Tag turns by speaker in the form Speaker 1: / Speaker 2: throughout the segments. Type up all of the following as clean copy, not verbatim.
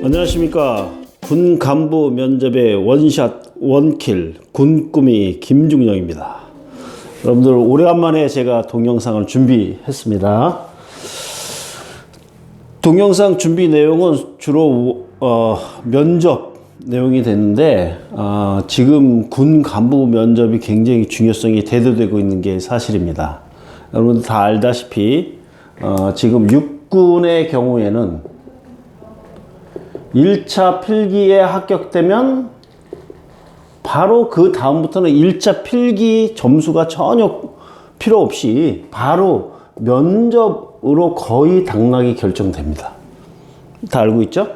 Speaker 1: 안녕하십니까. 군 간부 면접의 원샷 원킬 군꾸미 김중영입니다. 여러분들 오래간만에 제가 동영상을 준비했습니다. 동영상 준비 내용은 주로 면접 내용이 됐는데 지금 군 간부 면접이 굉장히 중요성이 대두되고 있는 게 사실입니다. 여러분들 다 알다시피 지금 육군의 경우에는 1차 필기에 합격되면 바로 그 다음부터는 1차 필기 점수가 전혀 필요 없이 바로 면접으로 거의 당락이 결정됩니다. 다 알고 있죠?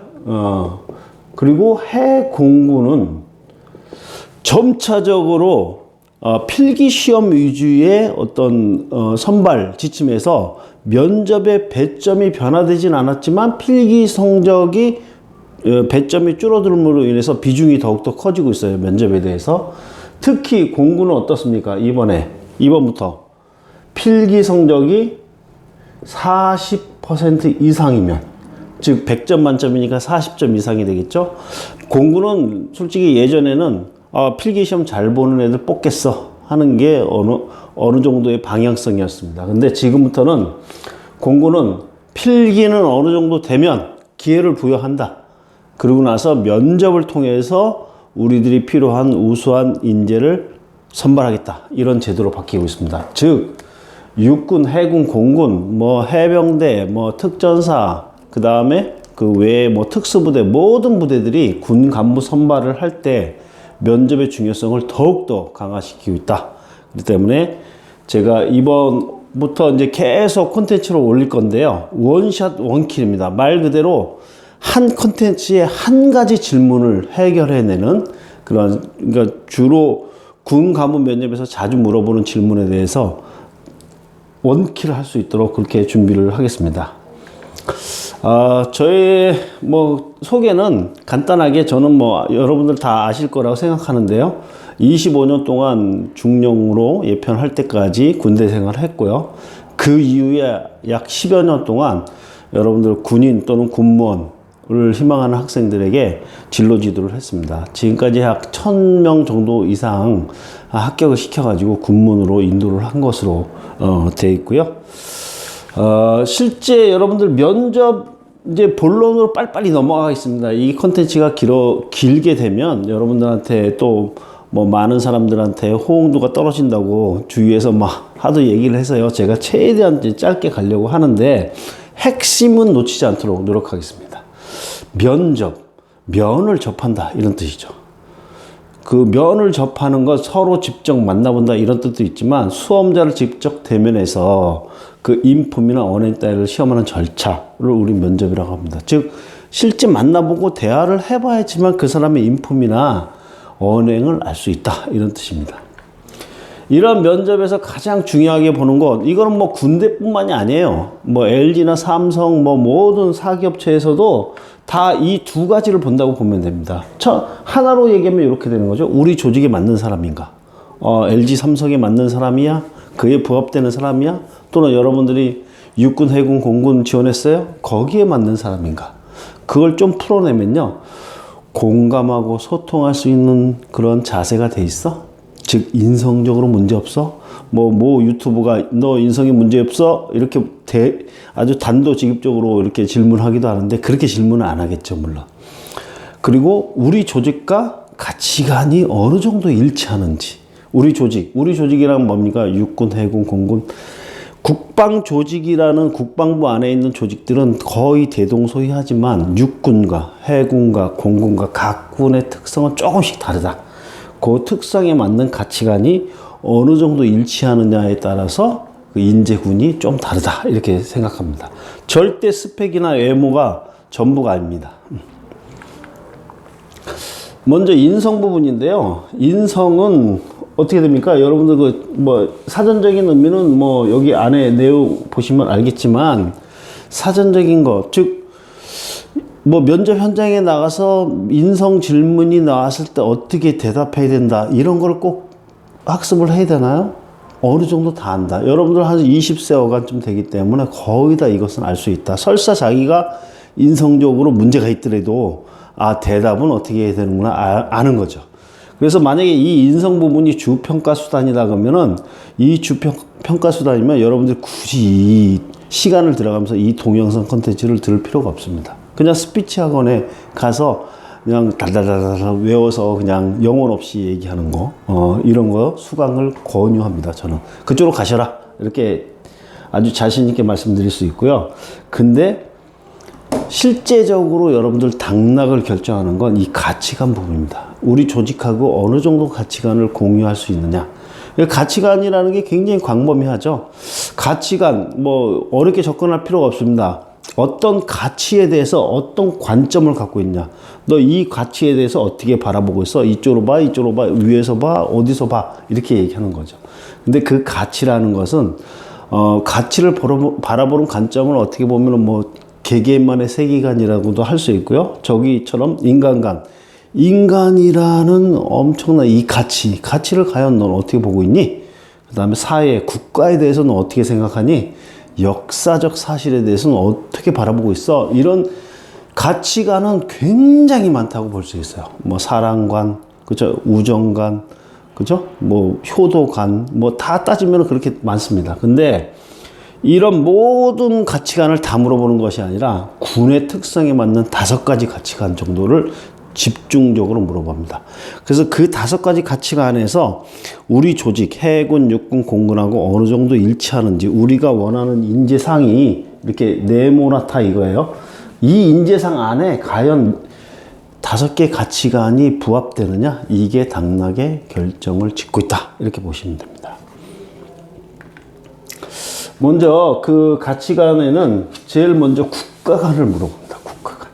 Speaker 1: 그리고 해공부는 점차적으로 필기 시험 위주의 어떤 선발 지침에서 면접의 배점이 변화되진 않았지만 필기 성적이 배점이 줄어들므로 인해서 비중이 더욱더 커지고 있어요. 면접에 대해서. 특히 공군은 어떻습니까? 이번부터 필기 성적이 40% 이상이면, 즉 100점 만점이니까 40점 이상이 되겠죠. 공군은 솔직히 예전에는 필기 시험 잘 보는 애들 뽑겠어 하는 게 어느 정도의 방향성이었습니다. 근데 지금부터는 공군은 필기는 어느 정도 되면 기회를 부여한다. 그러고 나서 면접을 통해서 우리들이 필요한 우수한 인재를 선발하겠다. 이런 제도로 바뀌고 있습니다. 즉 육군, 해군, 공군, 해병대, 특전사, 그 다음에 그 외에 특수부대, 모든 부대들이 군 간부 선발을 할 때 면접의 중요성을 더욱더 강화시키고 있다. 그렇기 때문에 제가 이번부터 이제 계속 콘텐츠로 올릴 건데요. 원샷 원킬입니다. 말 그대로 한 콘텐츠에 한 가지 질문을 해결해내는 그러니까 주로 군 간부 면접에서 자주 물어보는 질문에 대해서 원킬을 할 수 있도록 그렇게 준비를 하겠습니다. 저의 소개는 간단하게 저는 여러분들 다 아실 거라고 생각하는데요. 25년 동안 중령으로 예편할 때까지 군대 생활을 했고요. 그 이후에 약 10여 년 동안 여러분들 군인 또는 군무원을 희망하는 학생들에게 진로 지도를 했습니다. 지금까지 약 1000명 정도 이상 합격을 시켜가지고 군문으로 인도를 한 것으로 되어 있고요. 실제 여러분들 면접 이제 본론으로 빨리빨리 넘어가겠습니다. 이 컨텐츠가 길게 되면 여러분들한테 또 많은 사람들한테 호응도가 떨어진다고 주위에서 하도 얘기를 해서요. 제가 최대한 짧게 가려고 하는데 핵심은 놓치지 않도록 노력하겠습니다. 면을 접한다 이런 뜻이죠. 그 면을 접하는 것 서로 직접 만나본다 이런 뜻도 있지만 수험자를 직접 대면해서 그 인품이나 언행 따위를 시험하는 절차를 우리 면접이라고 합니다. 즉 실제 만나보고 대화를 해봐야지만 그 사람의 인품이나 언행을 알 수 있다 이런 뜻입니다. 이런 면접에서 가장 중요하게 보는 것, 이거는 군대뿐만이 아니에요. LG나 삼성, 모든 사기업체에서도 다 이 두 가지를 본다고 보면 됩니다. 하나로 얘기하면 이렇게 되는 거죠. 우리 조직에 맞는 사람인가? LG, 삼성에 맞는 사람이야? 그에 부합되는 사람이야? 또는 여러분들이 육군, 해군, 공군 지원했어요? 거기에 맞는 사람인가? 그걸 좀 풀어내면요. 공감하고 소통할 수 있는 그런 자세가 돼 있어? 즉 인성적으로 문제 없어? 유튜브가 너 인성에 문제 없어? 이렇게 아주 단도직입적으로 이렇게 질문하기도 하는데 그렇게 질문을 안 하겠죠, 물론. 그리고 우리 조직과 가치관이 어느 정도 일치하는지. 우리 조직이란 뭡니까? 육군, 해군, 공군. 국방 조직이라는 국방부 안에 있는 조직들은 거의 대동소이하지만 육군과 해군과 공군과 각 군의 특성은 조금씩 다르다. 그 특성에 맞는 가치관이 어느 정도 일치하느냐에 따라서 그 인재군이 좀 다르다 이렇게 생각합니다. 절대 스펙이나 외모가 전부가 아닙니다. 먼저 인성 부분인데요. 인성은 어떻게 됩니까? 여러분들 사전적인 의미는 여기 안에 내용 보시면 알겠지만 사전적인 것, 즉 면접 현장에 나가서 인성 질문이 나왔을 때 어떻게 대답해야 된다 이런 걸 꼭 학습을 해야 되나요? 어느 정도 다 안다. 여러분들 한 20세 어간쯤 되기 때문에 거의 다 이것은 알 수 있다. 설사 자기가 인성적으로 문제가 있더라도 대답은 어떻게 해야 되는구나 아는 거죠. 그래서 만약에 이 인성 부분이 주평가 수단이다 그러면은 이 주평가 수단이면 여러분들이 굳이 이 시간을 들어가면서 이 동영상 콘텐츠를 들을 필요가 없습니다. 그냥 스피치 학원에 가서 그냥 달달달달 외워서 그냥 영혼 없이 얘기하는 거, 이런 거 수강을 권유합니다. 저는 그쪽으로 가셔라 이렇게 아주 자신 있게 말씀드릴 수 있고요. 근데 실제적으로 여러분들 당락을 결정하는 건 이 가치관 부분입니다. 우리 조직하고 어느 정도 가치관을 공유할 수 있느냐. 가치관이라는 게 굉장히 광범위하죠. 가치관, 뭐, 어렵게 접근할 필요가 없습니다. 어떤 가치에 대해서 어떤 관점을 갖고 있냐. 너 이 가치에 대해서 어떻게 바라보고 있어? 이쪽으로 봐, 이쪽으로 봐, 위에서 봐, 어디서 봐. 이렇게 얘기하는 거죠. 근데 그 가치라는 것은, 가치를 바라보는 관점을 어떻게 보면 뭐, 개개인만의 세계관이라고도 할 수 있고요. 저기처럼 인간관. 인간이라는 엄청난 이 가치를 과연 넌 어떻게 보고 있니? 그 다음에 사회, 국가에 대해서는 어떻게 생각하니? 역사적 사실에 대해서는 어떻게 바라보고 있어? 이런 가치관은 굉장히 많다고 볼 수 있어요. 뭐 사랑관, 그죠? 우정관, 그죠? 뭐 효도관, 뭐 다 따지면 그렇게 많습니다. 근데 이런 모든 가치관을 다 물어보는 것이 아니라 군의 특성에 맞는 5가지 가치관 정도를 집중적으로 물어봅니다. 그래서 그 5가지 가치관에서 우리 조직, 해군, 육군, 공군하고 어느 정도 일치하는지 우리가 원하는 인재상이 이렇게 네모나타 이거예요. 이 인재상 안에 과연 5개 가치관이 부합되느냐? 이게 당락의 결정을 짓고 있다. 이렇게 보시면 됩니다. 먼저 그 가치관에는 제일 먼저 국가관을 물어봅니다. 국가관.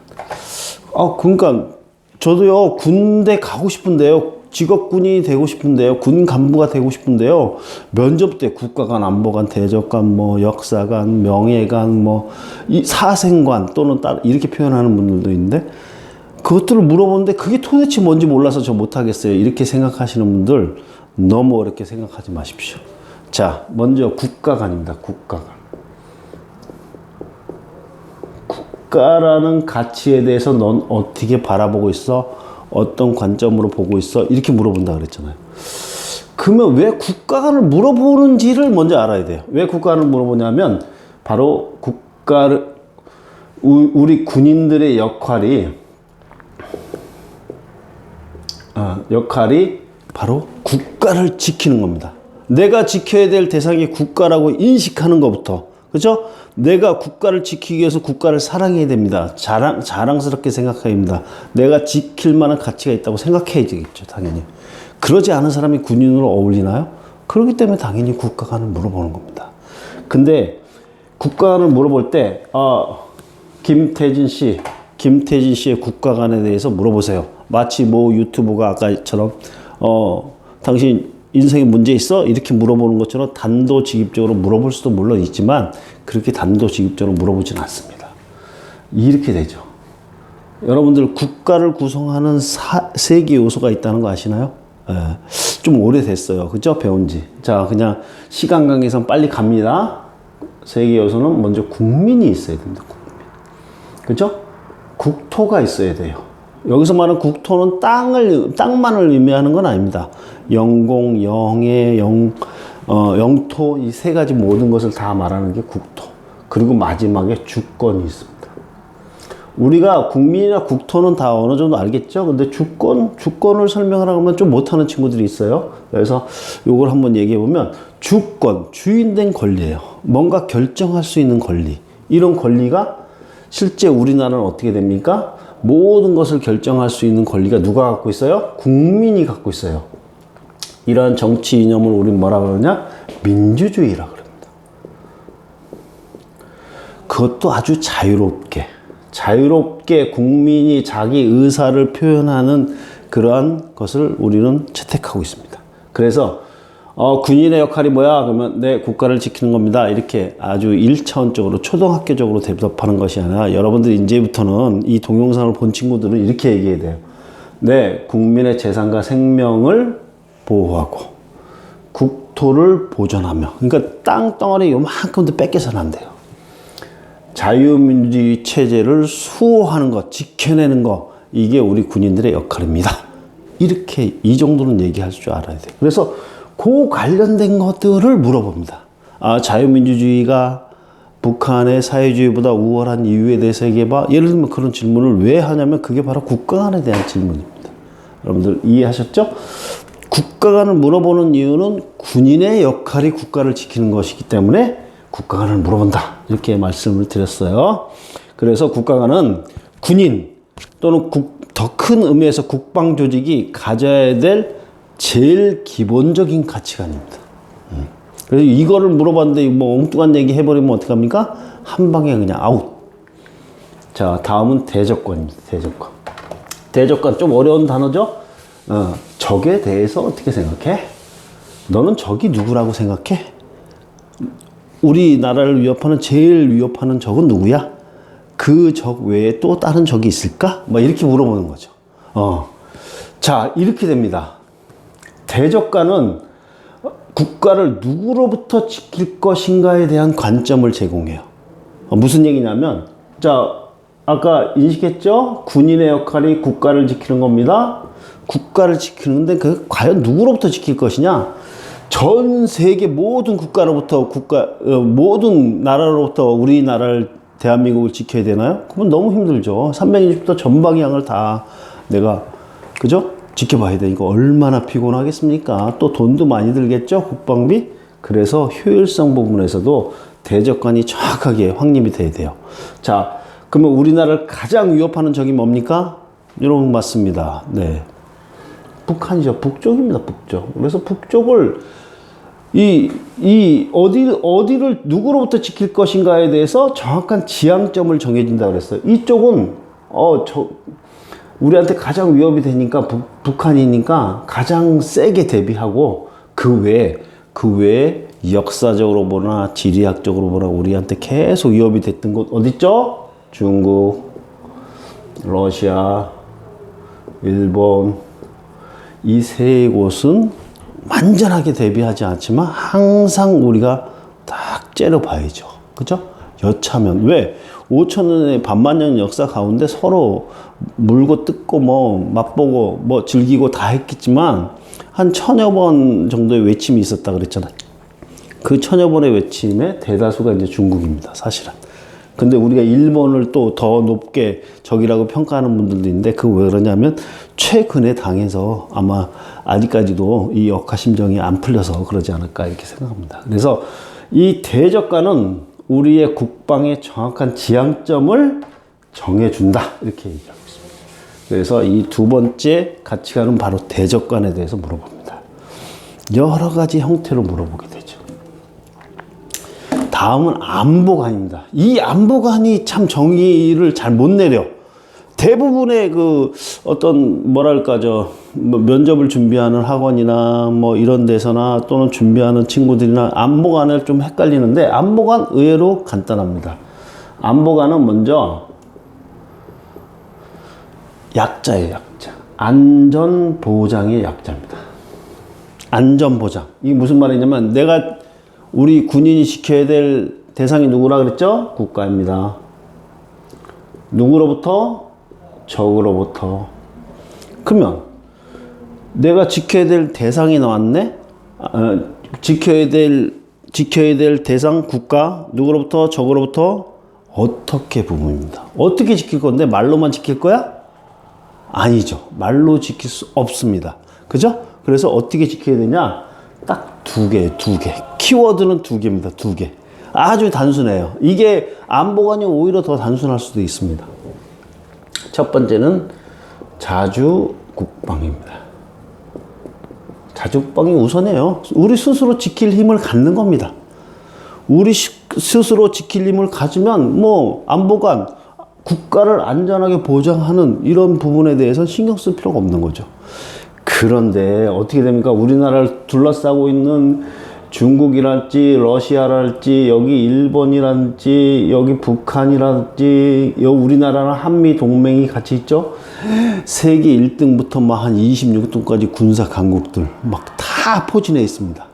Speaker 1: 그러니까 저도요 군대 가고 싶은데요. 직업군이 되고 싶은데요. 군 간부가 되고 싶은데요. 면접 때 국가관, 안보관, 대적관, 뭐 역사관, 명예관, 뭐 이 사생관 또는 이렇게 표현하는 분들도 있는데 그것들을 물어보는데 그게 도대체 뭔지 몰라서 저 못하겠어요. 이렇게 생각하시는 분들 너무 어렵게 생각하지 마십시오. 자, 먼저 국가관입니다. 국가관. 국가라는 가치에 대해서 넌 어떻게 바라보고 있어? 어떤 관점으로 보고 있어? 이렇게 물어본다 그랬잖아요. 그러면 왜 국가관을 물어보는지를 먼저 알아야 돼요. 왜 국가관을 물어보냐면 바로 우리 군인들의 역할이 바로 국가를 지키는 겁니다. 내가 지켜야 될 대상이 국가라고 인식하는 것부터, 그죠? 내가 국가를 지키기 위해서 국가를 사랑해야 됩니다. 자랑스럽게 생각해야 됩니다. 내가 지킬 만한 가치가 있다고 생각해야 되겠죠, 당연히. 그러지 않은 사람이 군인으로 어울리나요? 그렇기 때문에 당연히 국가관을 물어보는 겁니다. 근데 국가관을 물어볼 때, 김태진 씨의 국가관에 대해서 물어보세요. 마치 뭐 유튜브가 아까처럼, 당신 인생에 문제 있어? 이렇게 물어보는 것처럼 단도직입적으로 물어볼 수도 물론 있지만 그렇게 단도직입적으로 물어보지는 않습니다. 이렇게 되죠. 여러분들 국가를 구성하는 3개 요소가 있다는 거 아시나요? 좀 오래됐어요. 그죠? 배운 지. 자, 그냥 시간 관계상 빨리 갑니다. 3개 요소는 먼저 국민이 있어야 됩니다. 국민. 그죠? 국토가 있어야 돼요. 여기서 말하는 국토는 땅만을 의미하는 건 아닙니다. 영공, 영해, 영토 이 3가지 모든 것을 다 말하는 게 국토. 그리고 마지막에 주권이 있습니다. 우리가 국민이나 국토는 다 어느 정도 알겠죠? 근데 주권을 설명하라고 하면 좀 못하는 친구들이 있어요. 그래서 이걸 한번 얘기해 보면 주권, 주인된 권리예요. 뭔가 결정할 수 있는 권리. 이런 권리가 실제 우리나라는 어떻게 됩니까? 모든 것을 결정할 수 있는 권리가 누가 갖고 있어요? 국민이 갖고 있어요. 이러한 정치 이념을 우리는 뭐라 그러냐? 민주주의라 그럽니다. 그것도 아주 자유롭게 국민이 자기 의사를 표현하는 그러한 것을 우리는 채택하고 있습니다. 그래서 군인의 역할이 뭐야? 그러면 네, 국가를 지키는 겁니다. 이렇게 아주 1차원적으로 초등학교적으로 대답하는 것이 아니라 여러분들이 이제부터는 이 동영상을 본 친구들은 이렇게 얘기해야 돼요. 네, 국민의 재산과 생명을 보호하고 국토를 보존하며, 그러니까 땅덩어리 요만큼도 뺏겨서는 안 돼요. 자유민주주의 체제를 수호하는 것, 지켜내는 것, 이게 우리 군인들의 역할입니다. 이렇게 이 정도는 얘기할 줄 알아야 돼요. 그래서 그 관련된 것들을 물어봅니다. 자유민주주의가 북한의 사회주의보다 우월한 이유에 대해서 얘기해봐. 예를 들면 그런 질문을 왜 하냐면 그게 바로 국가관에 대한 질문입니다. 여러분들 이해하셨죠? 국가관을 물어보는 이유는 군인의 역할이 국가를 지키는 것이기 때문에 국가관을 물어본다. 이렇게 말씀을 드렸어요. 그래서 국가관은 군인 또는 더 큰 의미에서 국방조직이 가져야 될 제일 기본적인 가치관입니다. 그래서 이거를 물어봤는데 뭐 엉뚱한 얘기 해버리면 어떡합니까? 한 방에 그냥 아웃. 자, 다음은 대적관입니다. 대적관. 대적관 좀 어려운 단어죠? 적에 대해서 어떻게 생각해? 너는 적이 누구라고 생각해? 우리나라를 위협하는 제일 위협하는 적은 누구야? 그 적 외에 또 다른 적이 있을까? 막 이렇게 물어보는 거죠. 자, 이렇게 됩니다. 대적관은 국가를 누구로부터 지킬 것인가에 대한 관점을 제공해요. 무슨 얘기냐면, 자, 아까 인식했죠? 군인의 역할이 국가를 지키는 겁니다. 국가를 지키는데 그 과연 누구로부터 지킬 것이냐? 전 세계 모든 국가로부터 모든 나라로부터 우리나라를 대한민국을 지켜야 되나요? 그건 너무 힘들죠. 360도 전방향을 다 내가 그죠? 지켜봐야 되니까 얼마나 피곤하겠습니까? 또 돈도 많이 들겠죠? 국방비? 그래서 효율성 부분에서도 대적관이 정확하게 확립이 돼야 돼요. 자, 그러면 우리나라를 가장 위협하는 적이 뭡니까? 여러분 맞습니다. 네. 북한이죠. 북쪽입니다. 북쪽. 그래서 북쪽을 어디를 누구로부터 지킬 것인가에 대해서 정확한 지향점을 정해진다 그랬어요. 이쪽은 우리한테 가장 위협이 되니까 북한이니까 가장 세게 대비하고 그 외에 역사적으로 보나 지리학적으로 보나 우리한테 계속 위협이 됐던 곳 어딨죠? 중국, 러시아, 일본 이 세 곳은 완전하게 대비하지 않지만 항상 우리가 딱 째려봐야죠. 그죠? 여차면. 왜? 5천년의 반만년 역사 가운데 서로 물고 뜯고 맛보고 즐기고 다 했겠지만 한 1000여 번 정도의 외침이 있었다 그랬잖아요. 그 1000여 번의 외침의 대다수가 이제 중국입니다. 사실은. 근데 우리가 일본을 또 더 높게 적이라고 평가하는 분들도 있는데 그 왜 그러냐면 최근에 당해서 아마 아직까지도 이 억하심정이 안 풀려서 그러지 않을까 이렇게 생각합니다. 그래서 이 대적관은 우리의 국방의 정확한 지향점을 정해준다 이렇게 얘기하고 있습니다. 그래서 이 두 번째 가치관은 바로 대적관에 대해서 물어봅니다. 여러 가지 형태로 물어보게 되죠. 다음은 안보관입니다. 이 안보관이 참 정의를 잘 못 내려. 대부분의 면접을 준비하는 학원이나 이런 데서나 또는 준비하는 친구들이나 안보관을 좀 헷갈리는데 안보관 의외로 간단합니다. 안보관은 먼저 약자예요, 약자. 안전보장의 약자입니다. 안전보장. 이게 무슨 말이냐면 우리 군인이 지켜야 될 대상이 누구라 그랬죠? 국가입니다. 누구로부터? 적으로부터. 그러면 내가 지켜야 될 대상이 나왔네? 지켜야 될 대상 국가 누구로부터? 적으로부터? 어떻게 부분입니다. 어떻게 지킬 건데 말로만 지킬 거야? 아니죠. 말로 지킬 수 없습니다. 그죠? 그래서 어떻게 지켜야 되냐? 딱 두 개. 키워드는 두 개입니다. 두 개. 아주 단순해요. 이게 안보관이 오히려 더 단순할 수도 있습니다. 첫 번째는 자주국방입니다. 자주국방이 우선이에요. 우리 스스로 지킬 힘을 갖는 겁니다. 우리 스스로 지킬 힘을 가지면 안보관, 국가를 안전하게 보장하는 이런 부분에 대해서 신경 쓸 필요가 없는 거죠. 그런데 어떻게 됩니까? 우리나라를 둘러싸고 있는 중국이랄지 러시아랄지 여기 일본이랄지 여기 북한이랄지 우리나라랑 한미 동맹이 같이 있죠. 세계 1등부터 한 26등까지 군사 강국들 다 포진해 있습니다.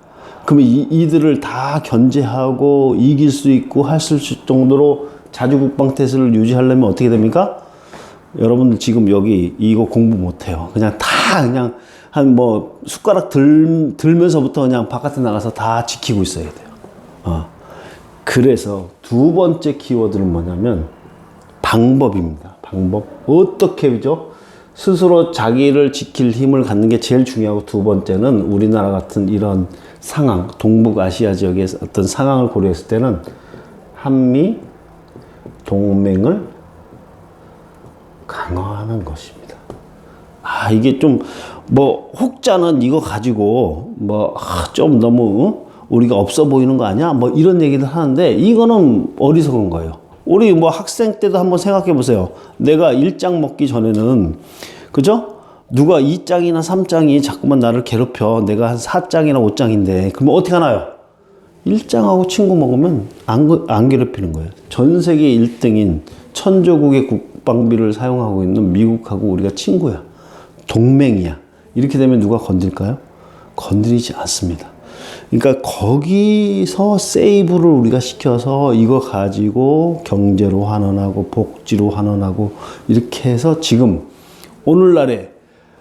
Speaker 1: 그러면 이들을 다 견제하고 이길 수 있고 할 수 있을 정도로 자주국방태세를 유지하려면 어떻게 됩니까? 여러분들 지금 여기 이거 공부 못해요. 그냥 다 그냥 한 뭐 숟가락 들면서부터 그냥 바깥에 나가서 다 지키고 있어야 돼요. 그래서 두 번째 키워드는 뭐냐면 방법입니다. 방법. 어떻게 하죠? 스스로 자기를 지킬 힘을 갖는 게 제일 중요하고, 두 번째는 우리나라 같은 이런 상황, 동북아시아 지역의 어떤 상황을 고려했을 때는 한미 동맹을 강화하는 것입니다. 이게 좀 뭐 혹자는 이거 가지고 뭐 좀 너무 우리가 없어 보이는 거 아니야? 뭐 이런 얘기를 하는데, 이거는 어리석은 거예요. 우리 뭐 학생 때도 한번 생각해 보세요. 내가 1장 먹기 전에는, 그죠? 누가 2장이나 3장이 자꾸만 나를 괴롭혀. 내가 한 4장이나 5장인데, 그러면 어떻게 하나요? 1장하고 친구 먹으면 안 괴롭히는 거예요. 전 세계 1등인 천조국의 국방비를 사용하고 있는 미국하고 우리가 친구야. 동맹이야. 이렇게 되면 누가 건들까요? 건드리지 않습니다. 그러니까 거기서 세이브를 우리가 시켜서 이거 가지고 경제로 환원하고 복지로 환원하고 이렇게 해서 지금 오늘날에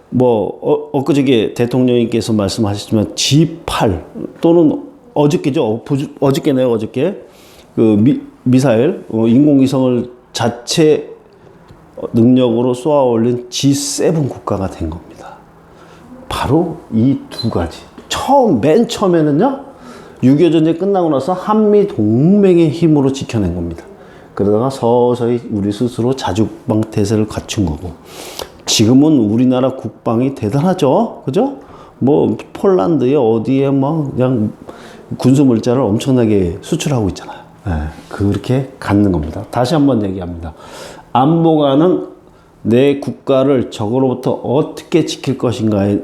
Speaker 1: 뭐 엊그저께 대통령님께서 말씀하셨지만 G8 또는 어저께죠. 어저께네요. 어저께 그 미사일 인공위성을 자체 능력으로 쏘아 올린 G7 국가가 된 겁니다. 바로 이 두 가지. 맨 처음에는요, 6.25 전쟁 끝나고 나서 한미 동맹의 힘으로 지켜낸 겁니다. 그러다가 서서히 우리 스스로 자주국방태세를 갖춘 거고, 지금은 우리나라 국방이 대단하죠. 그죠? 뭐 폴란드에 어디에 뭐 그냥 군수물자를 엄청나게 수출하고 있잖아요. 그렇게 갖는 겁니다. 다시 한번 얘기합니다. 안보가는 내 국가를 적으로부터 어떻게 지킬 것인가의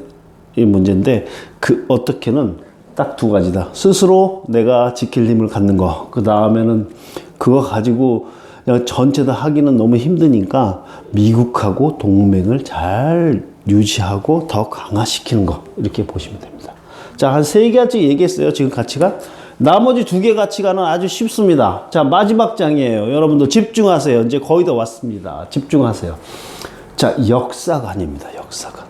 Speaker 1: 문제인데, 그 어떻게는 딱 두 가지다. 스스로 내가 지킬 힘을 갖는 거. 그 다음에는 그거 가지고 그냥 전체 다 하기는 너무 힘드니까 미국하고 동맹을 잘 유지하고 더 강화시키는 거. 이렇게 보시면 됩니다. 자, 한 3가지 얘기했어요. 지금 가치가. 나머지 2개 가치관은 아주 쉽습니다. 자, 마지막 장이에요. 여러분들 집중하세요. 이제 거의 다 왔습니다. 집중하세요. 자, 역사관입니다. 역사관.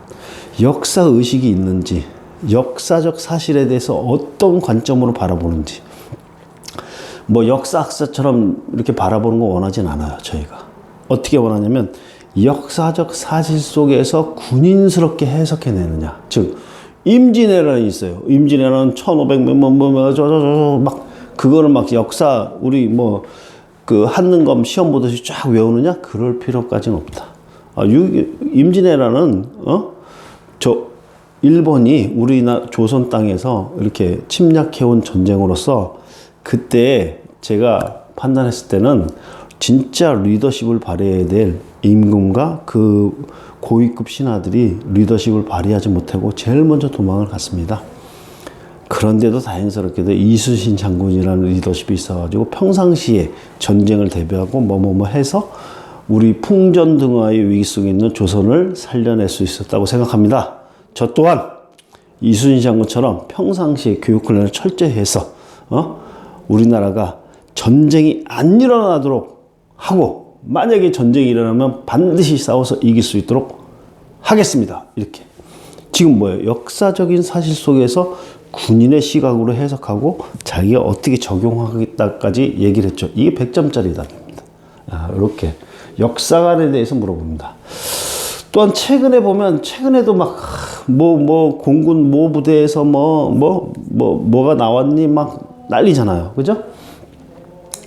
Speaker 1: 역사의식이 있는지, 역사적 사실에 대해서 어떤 관점으로 바라보는지, 뭐 역사학자처럼 이렇게 바라보는 거 원하진 않아요. 저희가 어떻게 원하냐면 역사적 사실 속에서 군인스럽게 해석해내느냐. 즉 임진왜란이 있어요. 임진왜란 1500몇 막 그거를 막 역사 우리 뭐 그 한능검 시험 보듯이 쫙 외우느냐? 그럴 필요까지는 없다. 임진왜란은 일본이 우리나라 조선 땅에서 이렇게 침략해온 전쟁으로서, 그때 제가 판단했을 때는 진짜 리더십을 발휘해야 될 임금과 그 고위급 신하들이 리더십을 발휘하지 못하고 제일 먼저 도망을 갔습니다. 그런데도 다행스럽게도 이순신 장군이라는 리더십이 있어가지고 평상시에 전쟁을 대비하고 뭐뭐뭐 해서 우리 풍전등화의 위기 속에 있는 조선을 살려낼 수 있었다고 생각합니다. 저 또한 이순신 장군처럼 평상시에 교육훈련을 철저히 해서 우리나라가 전쟁이 안 일어나도록 하고, 만약에 전쟁이 일어나면 반드시 싸워서 이길 수 있도록 하겠습니다. 이렇게. 지금 뭐예요? 역사적인 사실 속에서 군인의 시각으로 해석하고 자기가 어떻게 적용하겠다까지 얘기를 했죠. 이게 100점짜리 답입니다. 이렇게 역사관에 대해서 물어봅니다. 또한 최근에 보면, 최근에도 막 공군 모 부대에서 뭐가 나왔니 막 난리잖아요. 그죠?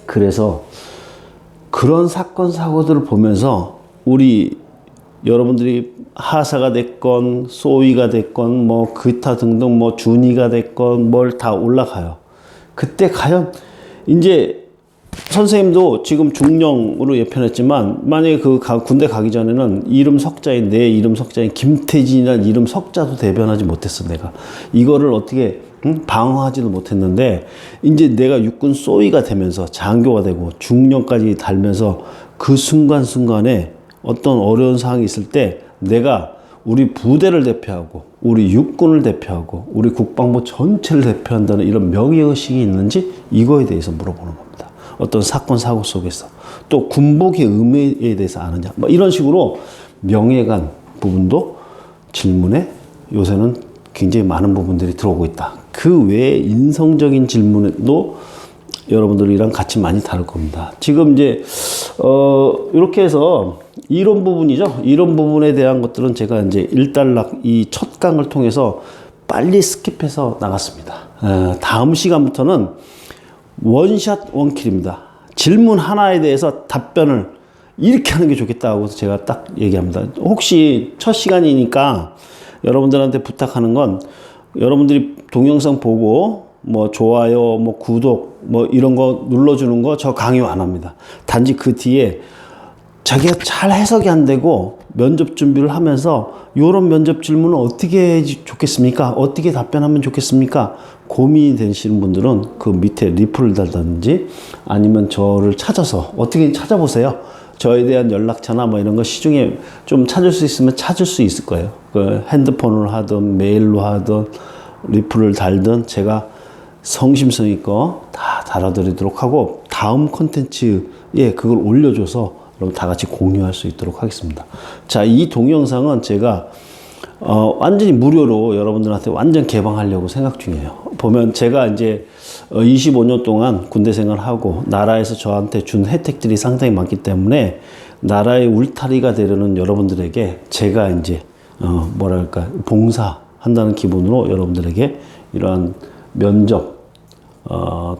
Speaker 1: 그래서 그런 사건 사고들을 보면서 우리 여러분들이 하사가 됐건 소위가 됐건 뭐 기타 등등 뭐 준위가 됐건 뭘 다 올라가요. 그때 과연 이제 선생님도 지금 중령으로 예편했지만, 만약에 그 군대 가기 전에는 이름 석자인, 내 이름 석자인 김태진이라는 이름 석자도 대변하지 못했어. 내가 이거를 어떻게 방어하지도 못했는데, 이제 내가 육군 소위가 되면서 장교가 되고 중령까지 달면서 그 순간순간에 어떤 어려운 상황이 있을 때 내가 우리 부대를 대표하고 우리 육군을 대표하고 우리 국방부 전체를 대표한다는 이런 명예의식이 있는지, 이거에 대해서 물어보는 겁니다. 어떤 사건 사고 속에서 또 군복의 의미에 대해서 아느냐 뭐 이런 식으로 명예관 부분도 질문에 요새는 굉장히 많은 부분들이 들어오고 있다. 그 외에 인성적인 질문도 여러분들이랑 같이 많이 다룰 겁니다. 지금 이제 이렇게 해서 이론 부분이죠. 이론 부분에 대한 것들은 제가 이제 일단락 이 첫 강을 통해서 빨리 스킵해서 나갔습니다. 다음 시간부터는 원샷 원킬입니다. 질문 하나에 대해서 답변을 이렇게 하는 게 좋겠다고 제가 딱 얘기합니다. 혹시 첫 시간이니까 여러분들한테 부탁하는 건 여러분들이 동영상 보고 뭐 좋아요, 뭐 구독, 뭐 이런 거 눌러주는 거 저 강요 안 합니다. 단지 그 뒤에 자기가 잘 해석이 안 되고 면접 준비를 하면서 이런 면접 질문은 어떻게 해야지 좋겠습니까? 어떻게 답변하면 좋겠습니까? 고민이 되시는 분들은 그 밑에 리플을 달든지 아니면 저를 찾아서 어떻게 찾아보세요. 저에 대한 연락처나 뭐 이런 거 시중에 좀 찾을 수 있으면 찾을 수 있을 거예요. 그 핸드폰을 하든 메일로 하든 리플을 달든 제가 성심성의껏 다 달아드리도록 하고 다음 콘텐츠에 그걸 올려줘서 여러분 다 같이 공유할 수 있도록 하겠습니다. 자, 이 동영상은 제가 완전히 무료로 여러분들한테 완전 개방하려고 생각 중이에요. 보면 제가 이제 25년 동안 군대 생활하고 나라에서 저한테 준 혜택들이 상당히 많기 때문에 나라의 울타리가 되려는 여러분들에게 제가 이제 뭐랄까 봉사한다는 기분으로 여러분들에게 이러한 면접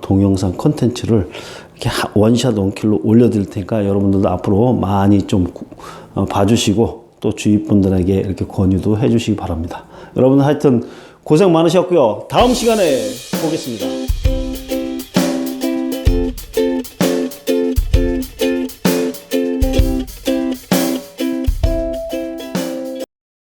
Speaker 1: 동영상 콘텐츠를 이렇게 원샷 원킬로 올려드릴 테니까 여러분들도 앞으로 많이 좀 봐주시고 또 주위 분들에게 이렇게 권유도 해주시기 바랍니다. 여러분 하여튼 고생 많으셨고요. 다음 시간에 보겠습니다.